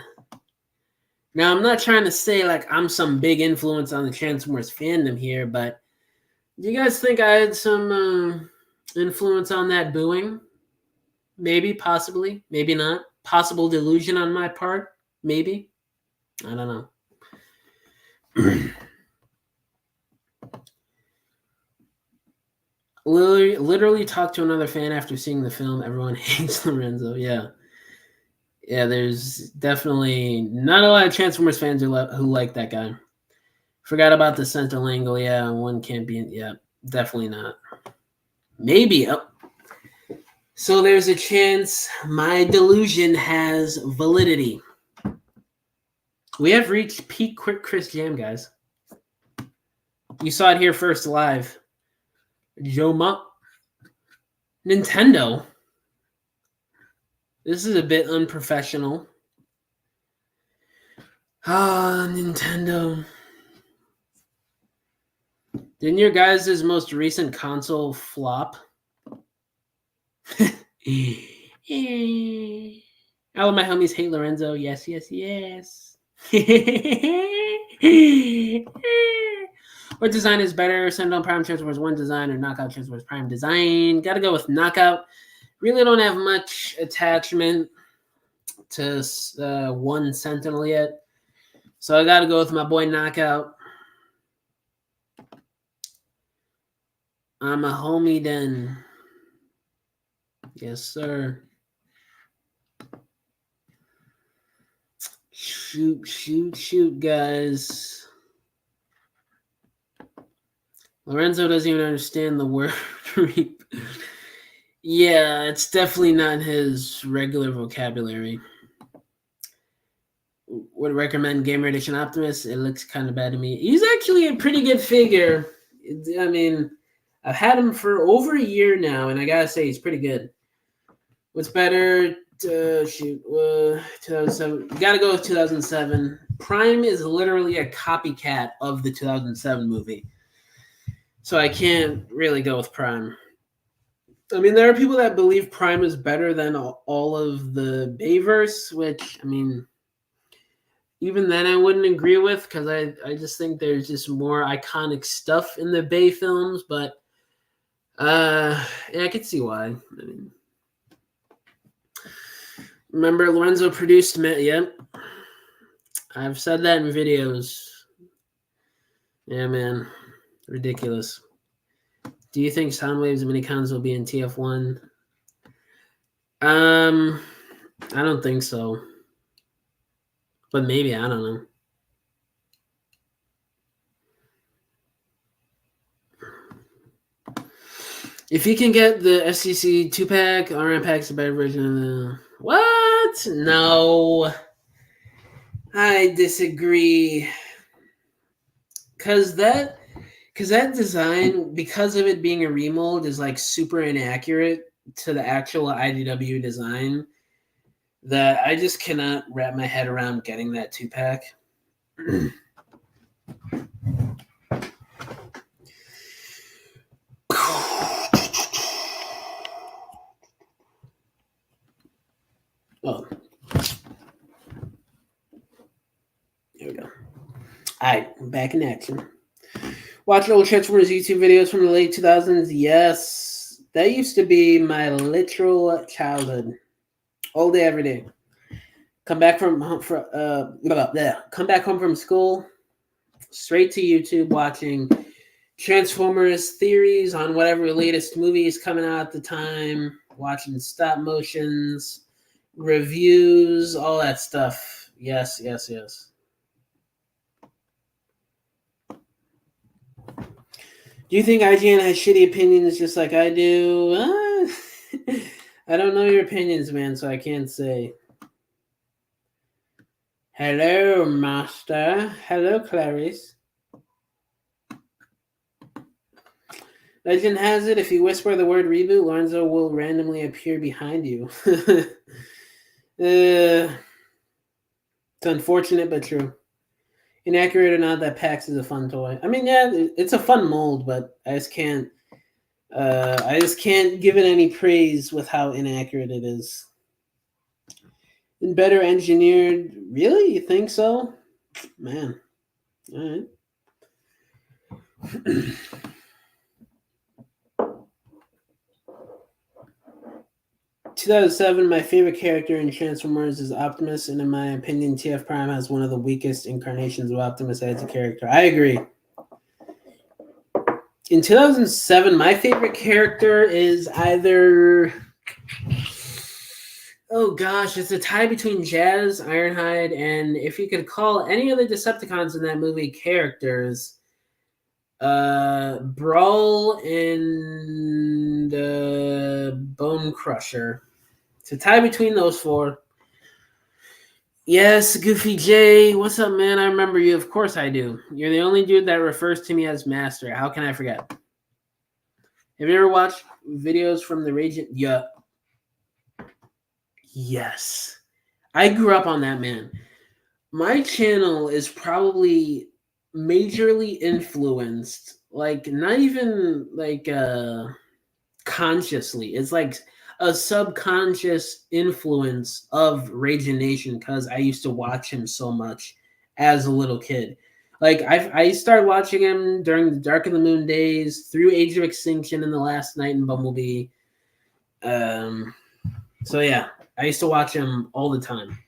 Now, I'm not trying to say like I'm some big influence on the Transformers fandom here, but do you guys think I had some influence on that booing? Maybe, possibly, maybe not. Possible delusion on my part, maybe. I don't know. Literally talked to another fan after seeing the film. Everyone hates Lorenzo. Yeah. There's definitely not a lot of Transformers fans who like that guy. Forgot about the Sentinel angle. Yeah, one can't be. Yeah, definitely not. Maybe. Oh. So there's a chance my delusion has validity. We have reached peak Quick Chris Jam, guys. You saw it here first live. Joma. Nintendo. This is a bit unprofessional. Nintendo. Didn't your guys' most recent console flop? All of my homies hate Lorenzo. Yes. What design is better? Send Prime Transformers 1 design or Knockout Transformers Prime design? Gotta go with Knockout. Really don't have much attachment to one Sentinel yet. So I gotta go with my boy Knockout. I'm a homie then. Yes, sir. Shoot, guys. Lorenzo doesn't even understand the word reap. Yeah, it's definitely not his regular vocabulary. would recommend Gamer Edition Optimus. It looks kind of bad to me. He's actually a pretty good figure. I mean, I've had him for over a year now, and I gotta say he's pretty good. What's better? 2007. You gotta go with 2007. Prime is literally a copycat of the 2007 movie, so I can't really go with Prime. I mean, there are people that believe Prime is better than all of the Bayverse, which, I mean, even then I wouldn't agree with, because I just think there's just more iconic stuff in the Bay films, but yeah, I could see why. I mean, remember Lorenzo produced Yep. I've said that in videos. Yeah, man. Ridiculous. Do you think Soundwave's minicons will be in TF1? I don't think so. But maybe, I don't know. If you can get the FCC 2-pack, RM pack's a better version of the... What? No. I disagree. Because that design, because of it being a remold, is like super inaccurate to the actual IDW design, that I just cannot wrap my head around getting that 2-pack. Oh. Here we go. Alright, back in action. Watch old Transformers YouTube videos from the late 2000s. Yes. That used to be my literal childhood. All day, every day. Come back home from school, straight to YouTube, watching Transformers theories on whatever latest movie is coming out at the time, watching stop motions, reviews, all that stuff. Yes. Do you think IGN has shitty opinions just like I do? I don't know your opinions, man, so I can't say. Hello, Master. Hello, Clarice. Legend has it, if you whisper the word reboot, Lorenzo will randomly appear behind you. It's unfortunate, but true. Inaccurate or not, that PAX is a fun toy. I mean, yeah, it's a fun mold, but I just can't give it any praise with how inaccurate it is. And better engineered. Really? You think so? Man. All right. 2007, my favorite character in Transformers is Optimus, and in my opinion, TF Prime has one of the weakest incarnations of Optimus as a character. I agree. In 2007, my favorite character is either... Oh gosh, it's a tie between Jazz, Ironhide, and if you could call any of the Decepticons in that movie characters, Brawl and Bone Crusher. It's a tie between those four. Yes, Goofy J. What's up, man? I remember you. Of course I do. You're the only dude that refers to me as Master. How can I forget? Have you ever watched videos from the Rage? Yeah. Yes. I grew up on that, man. My channel is probably majorly influenced, like not even like consciously. It's like a subconscious influence of Rage Nation, because I used to watch him so much as a little kid. Like I started watching him during the Dark of the Moon days, through Age of Extinction and The Last Night in Bumblebee. So yeah, I used to watch him all the time.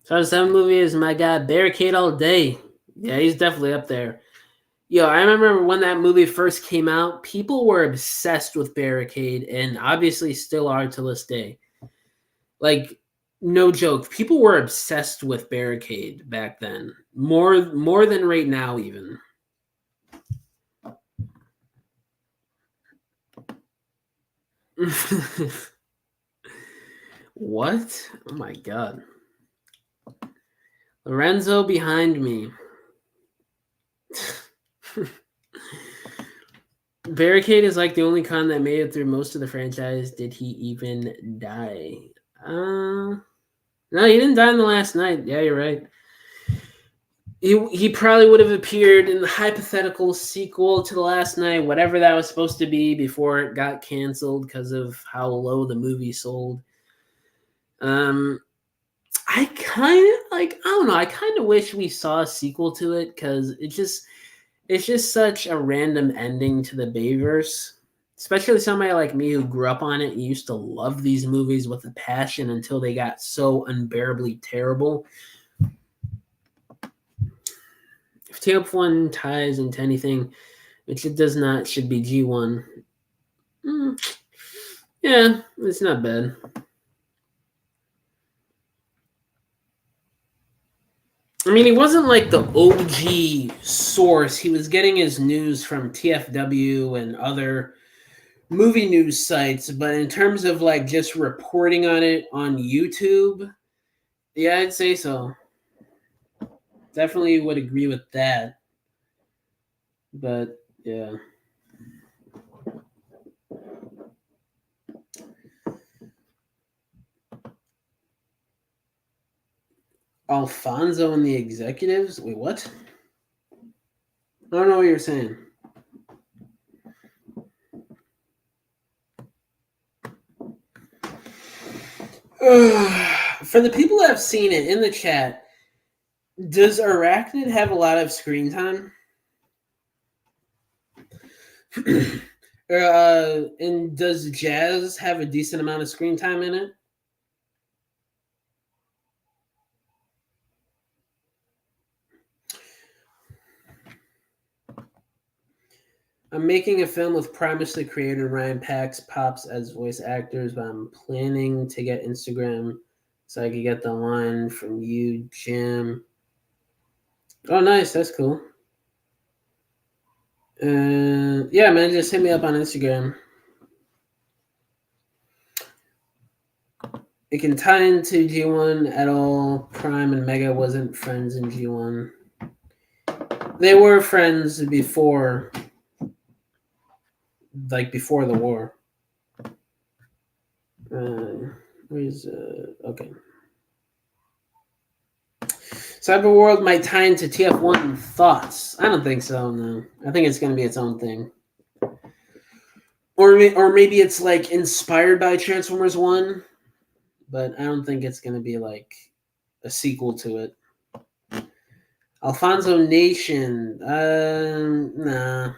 So the 7 movie is my guy, Barricade All Day. Yeah, he's definitely up there. Yo, I remember when that movie first came out, people were obsessed with Barricade, and obviously still are to this day. Like, no joke, people were obsessed with Barricade back then. More than right now, even. What? Oh my god. Lorenzo behind me. Barricade is like the only con that made it through most of the franchise. Did he even die? No, he didn't die in the last night. Yeah, you're right. He probably would have appeared in the hypothetical sequel to The Last Night, whatever that was supposed to be, before it got canceled because of how low the movie sold. I kind of like, I don't know, I kind of wish we saw a sequel to it because it's just such a random ending to the Bayverse. Especially somebody like me who grew up on it and used to love these movies with a passion until they got so unbearably terrible. If TF1 ties into anything, which it does not, should be G1. Yeah, it's not bad. I mean, he wasn't like the OG source. He was getting his news from TFW and other movie news sites, but in terms of like just reporting on it on YouTube, yeah, I'd say so. Definitely would agree with that. But yeah. Alfonso and the executives? Wait, what? I don't know what you're saying. For the people that have seen it in the chat, does Arachnid have a lot of screen time? And does Jazz have a decent amount of screen time in it? I'm making a film with Primus the Creator and Ryan Pax Pops as voice actors, but I'm planning to get Instagram so I could get the line from you, Jim. Oh, nice. That's cool. Yeah, man, just hit me up on Instagram. It can tie into G1 at all. Prime and Mega wasn't friends in G1. They were friends before, like before the war. Where's okay. Cyberworld might tie into TF1 thoughts. I don't think so. No, I think it's going to be its own thing. Or maybe it's like inspired by Transformers 1, but I don't think it's going to be like a sequel to it. Alfonso Nation, nah.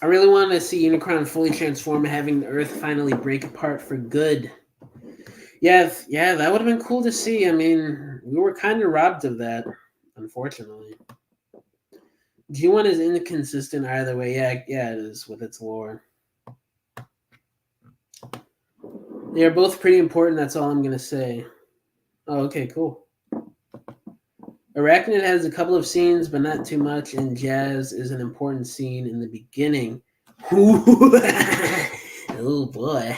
I really want to see Unicron fully transform, having the Earth finally break apart for good. Yeah, that would have been cool to see. I mean, we were kind of robbed of that, unfortunately. G1 is inconsistent either way. Yeah, it is with its lore. They are both pretty important. That's all I'm gonna say. Oh, okay, cool. Arachnid has a couple of scenes, but not too much, and Jazz is an important scene in the beginning. Oh boy.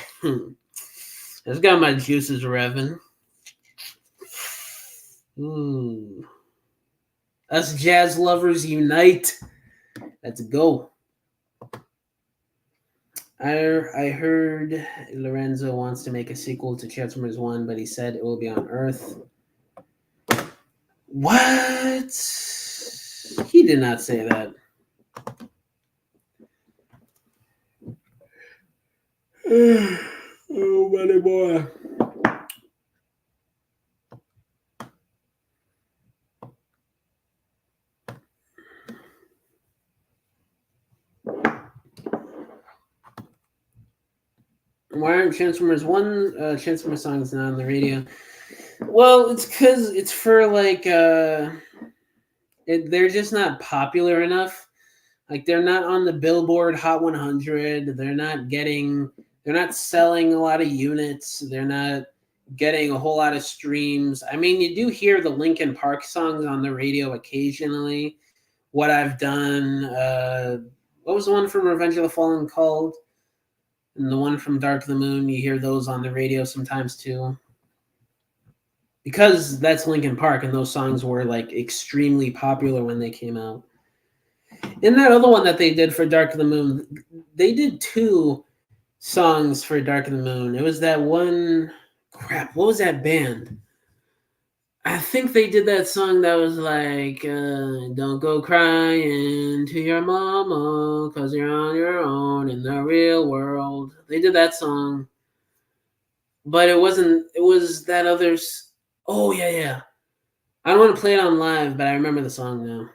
I've got my juices revving. Ooh. Us jazz lovers unite. Let's go. I heard Lorenzo wants to make a sequel to Transformers 1, but he said it will be on Earth. What? He did not say that. Oh, buddy boy. Why aren't Transformers 1 Transformers songs not on the radio? Well, it's because it's for like they're just not popular enough. Like they're not on the Billboard Hot 100. They're not selling a lot of units. They're not getting a whole lot of streams. I mean, you do hear the Linkin Park songs on the radio occasionally. What I've done. What was the one from Revenge of the Fallen called? And the one from Dark of the Moon, you hear those on the radio sometimes too. Because that's Linkin Park, and those songs were like extremely popular when they came out. And that other one that they did for Dark of the Moon, they did two songs for Dark of the Moon. It was that one. Crap, what was that band? I think they did that song that was like, don't go crying to your mama because you're on your own in the real world. They did that song. But it wasn't, it was that others. Oh, yeah, yeah. I don't want to play it on live, but I remember the song now.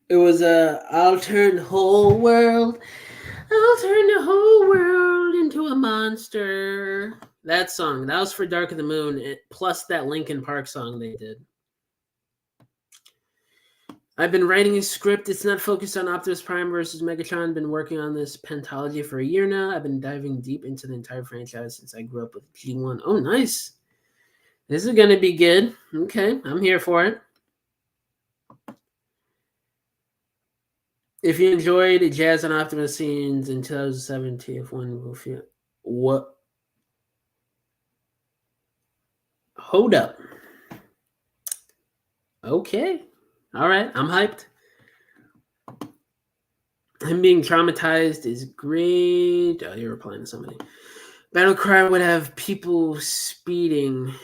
It was I'll turn the whole world. I'll turn the whole world into a monster. That song. That was for Dark of the Moon, plus that Linkin Park song they did. I've been writing a script. It's not focused on Optimus Prime versus Megatron. Been working on this pentology for a year now. I've been diving deep into the entire franchise since I grew up with G1. Oh, nice. This is going to be good. Okay, I'm here for it. If you enjoyed Jazz and Optimus scenes in 2017, TF1 will feel what? Hold up. Okay. All right. I'm hyped. Him being traumatized is great. Oh, you're replying to somebody. Battlecry would have people speeding.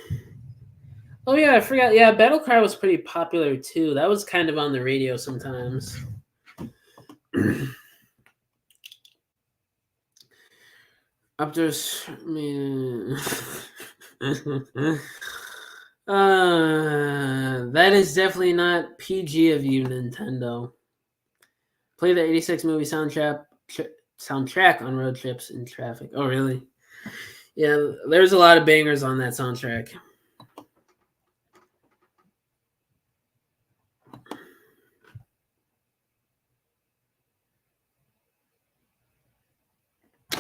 Oh, yeah. I forgot. Yeah, Battlecry was pretty popular, too. That was kind of on the radio sometimes. Optimus, man. That is definitely not PG of you, Nintendo. Play the 86 movie soundtrack on road trips in traffic. Oh, really? Yeah, there's a lot of bangers on that soundtrack.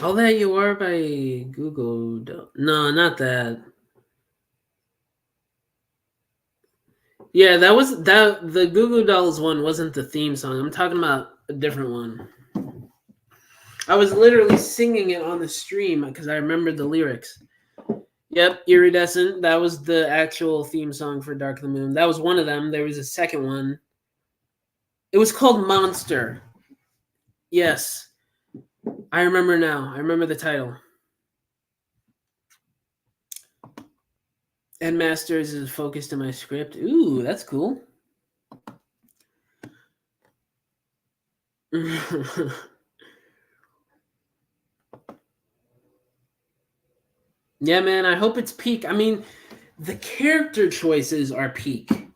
All That You Are by Google. No, not that. Yeah, that was that. The Goo Goo Dolls one wasn't the theme song. I'm talking about a different one. I was literally singing it on the stream because I remembered the lyrics. Yep, Iridescent. That was the actual theme song for Dark of the Moon. That was one of them. There was a second one. It was called Monster. Yes. I remember now. I remember the title. Headmasters is focused in my script. Ooh, that's cool. Yeah, man, I hope it's peak. I mean, the character choices are peak.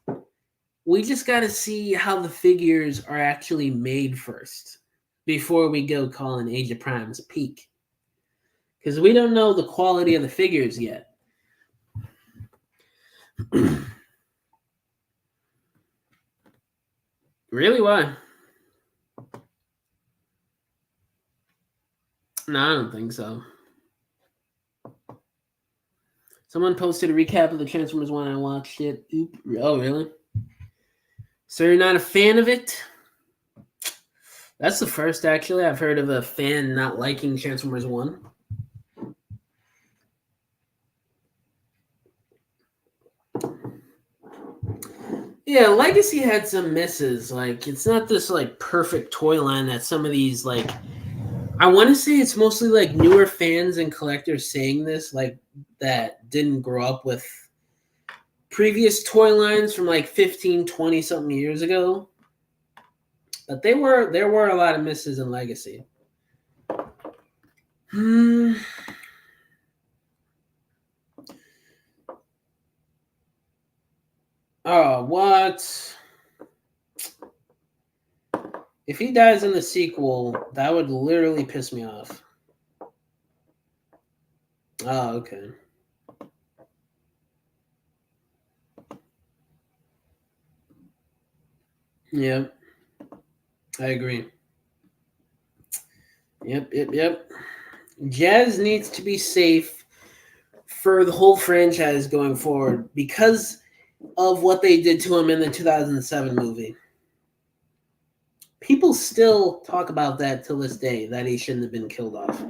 We just got to see how the figures are actually made first before we go calling Age of Primes peak. Because we don't know the quality of the figures yet. Really? Why? No, I don't think so. Someone posted a recap of the Transformers one. I watched it. Oop. Oh, really? So you're not a fan of it? That's the first, actually, I've heard of a fan not liking Transformers 1. Yeah, Legacy had some misses. Like, it's not this, like, perfect toy line that some of these, like... I want to say it's mostly, like, newer fans and collectors saying this, like, that didn't grow up with previous toy lines from, like, 15, 20-something years ago. But there were a lot of misses in Legacy. Oh, what? If he dies in the sequel, that would literally piss me off. Oh, okay. Yeah, I agree. Yep. Jazz needs to be safe for the whole franchise going forward because of what they did to him in the 2007 movie. People still talk about that till this day, that he shouldn't have been killed off.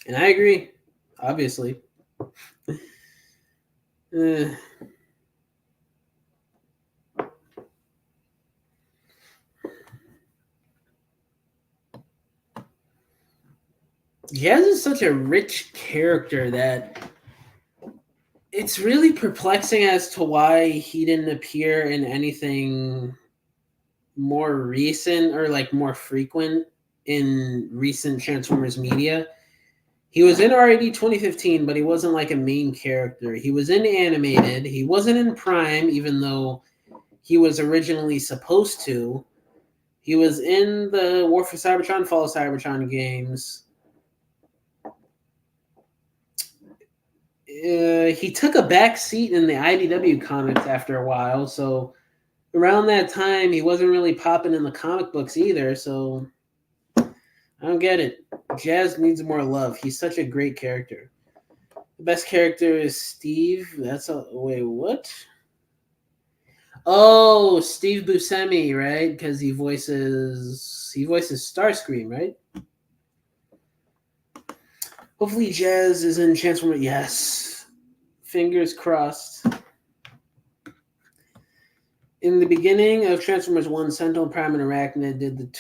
And I agree, obviously. Jazz is such a rich character that it's really perplexing as to why he didn't appear in anything more recent or like more frequent in recent Transformers media. He was in RAD 2015, but he wasn't like a main character. He was in animated. He wasn't in Prime, even though he was originally supposed to. He was in the War for Cybertron, Fall of Cybertron games. He took a back seat in the IDW comics after a while, so around that time he wasn't really popping in the comic books either, so I don't get it. Jazz needs more love. He's such a great character. The best character is Steve. Wait, what? Oh, Steve Buscemi, right? Because he voices Starscream, right? Hopefully Jazz is in Transformers. Yes. Fingers crossed. In the beginning of Transformers 1, Sentinel Prime and Arachnid did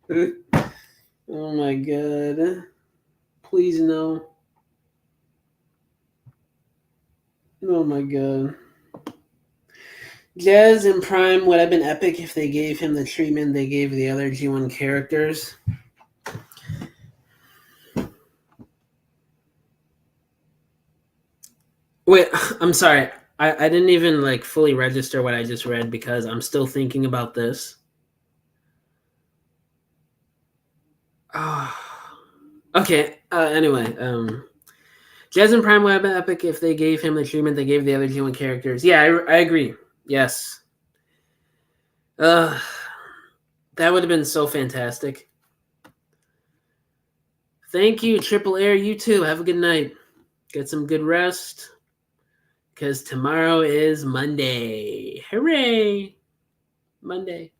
the... Oh my god. Please no. Oh my god. Jazz and Prime would have been epic if they gave him the treatment they gave the other G1 characters. Wait, I'm sorry. I didn't even like fully register what I just read because I'm still thinking about this. Oh. Okay. Anyway, Jazz and Prime would have been epic if they gave him the treatment they gave the other G1 characters. Yeah, I agree. Yes. That would have been so fantastic. Thank you, Triple Air. You too. Have a good night. Get some good rest. Because tomorrow is Monday. Hooray! Monday.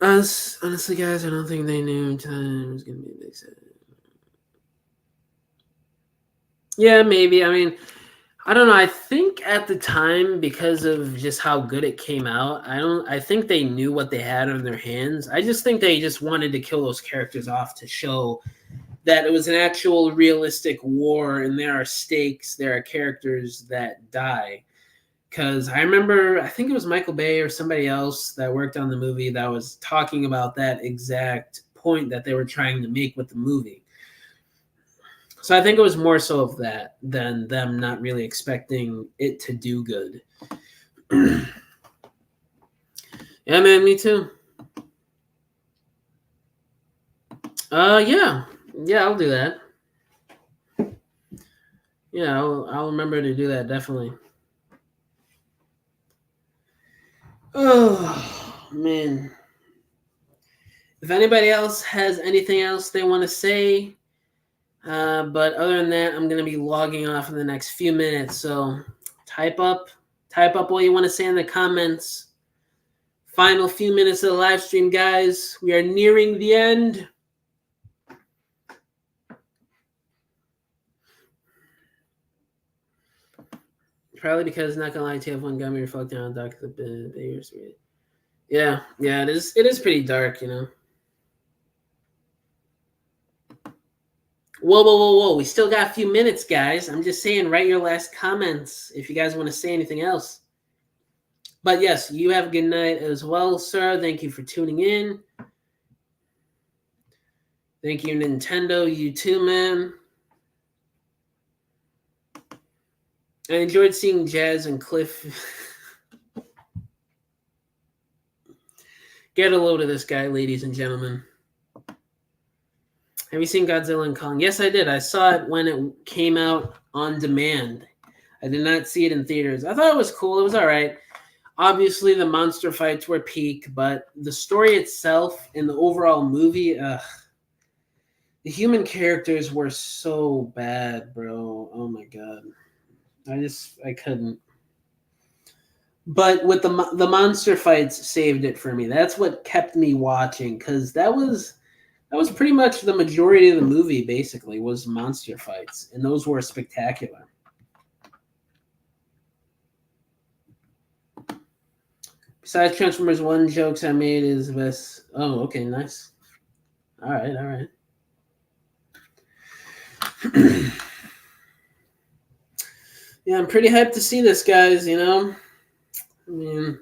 Honestly, guys, I don't think they knew time was going to be a big set. Yeah, maybe. I mean, I don't know. I think at the time, because of just how good it came out, I think they knew what they had on their hands. I just think they just wanted to kill those characters off to show that it was an actual realistic war and there are stakes, there are characters that die. Because I remember, I think it was Michael Bay or somebody else that worked on the movie that was talking about that exact point that they were trying to make with the movie. So I think it was more so of that than them not really expecting it to do good. Yeah, man, me too. Yeah, I'll do that. Yeah, I'll remember to do that, definitely. Oh, man. If anybody else has anything else they want to say, but other than that, I'm going to be logging off in the next few minutes. So type up what you want to say in the comments. Final few minutes of the live stream, guys. We are nearing the end. Probably because, not gonna lie to you, one got me reflecting on Dark of the Bears. Yeah, it is. It is pretty dark, you know. Whoa. We still got a few minutes, guys. I'm just saying, write your last comments if you guys want to say anything else. But yes, you have a good night as well, sir. Thank you for tuning in. Thank you, Nintendo. You too, man. I enjoyed seeing Jazz and Cliff. Get a load of this guy, ladies and gentlemen. Have you seen Godzilla and Kong? Yes, I did. I saw it when it came out on demand. I did not see it in theaters. I thought it was cool. It was all right. Obviously, the monster fights were peak, but the story itself and the overall movie, the human characters were so bad, bro. Oh my god, I couldn't. But with the monster fights saved it for me. That's what kept me watching because that was pretty much the majority of the movie. Basically, was monster fights, and those were spectacular. Besides Transformers One, jokes I made is best. Oh, okay, nice. All right, all right. Yeah, I'm pretty hyped to see this, guys. I mean,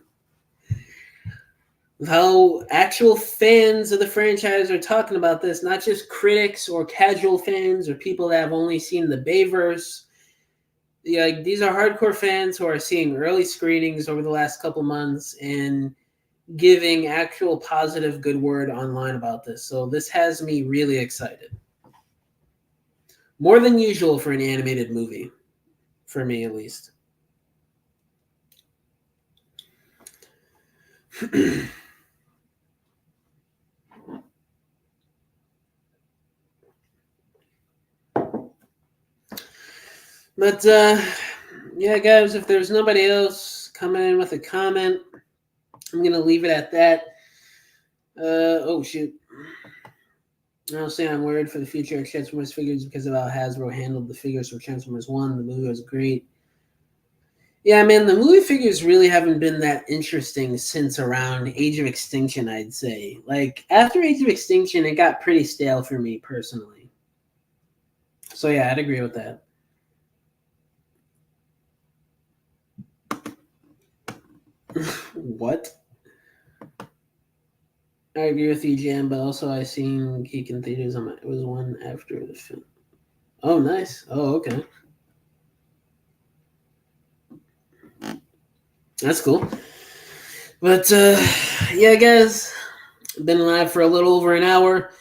how actual fans of the franchise are talking about this, not just critics or casual fans or people that have only seen the Bayverse. Yeah, like, these are hardcore fans who are seeing early screenings over the last couple months and giving actual positive good word online about this. So this has me really excited. More than usual for an animated movie, for me at least. But yeah, guys, if there's nobody else coming in with a comment, I'm gonna leave it at that. Oh shoot. I'll say I'm worried for the future of Transformers figures because of how Hasbro handled the figures for Transformers 1. The movie was great. Yeah, man, the movie figures really haven't been that interesting since around Age of Extinction, I'd say. Like, after Age of Extinction, it got pretty stale for me personally. So, yeah, I'd agree with that. What? I agree with you, Jam, but also I seen Geek in theaters. It was one after the film. Oh, nice. Oh, okay. That's cool. But, yeah, guys, been live for a little over an hour.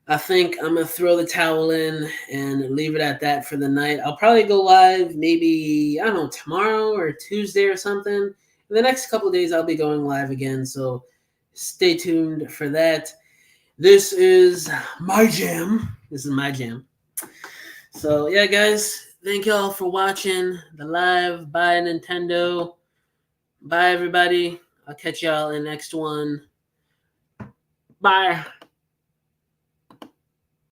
I think I'm going to throw the towel in and leave it at that for the night. I'll probably go live maybe, I don't know, tomorrow or Tuesday or something. In the next couple of days, I'll be going live again, so stay tuned for that. This is my jam. This is my jam. So, yeah, guys, thank you all for watching the live. Bye, Nintendo. Bye, everybody. I'll catch y'all in the next one. Bye.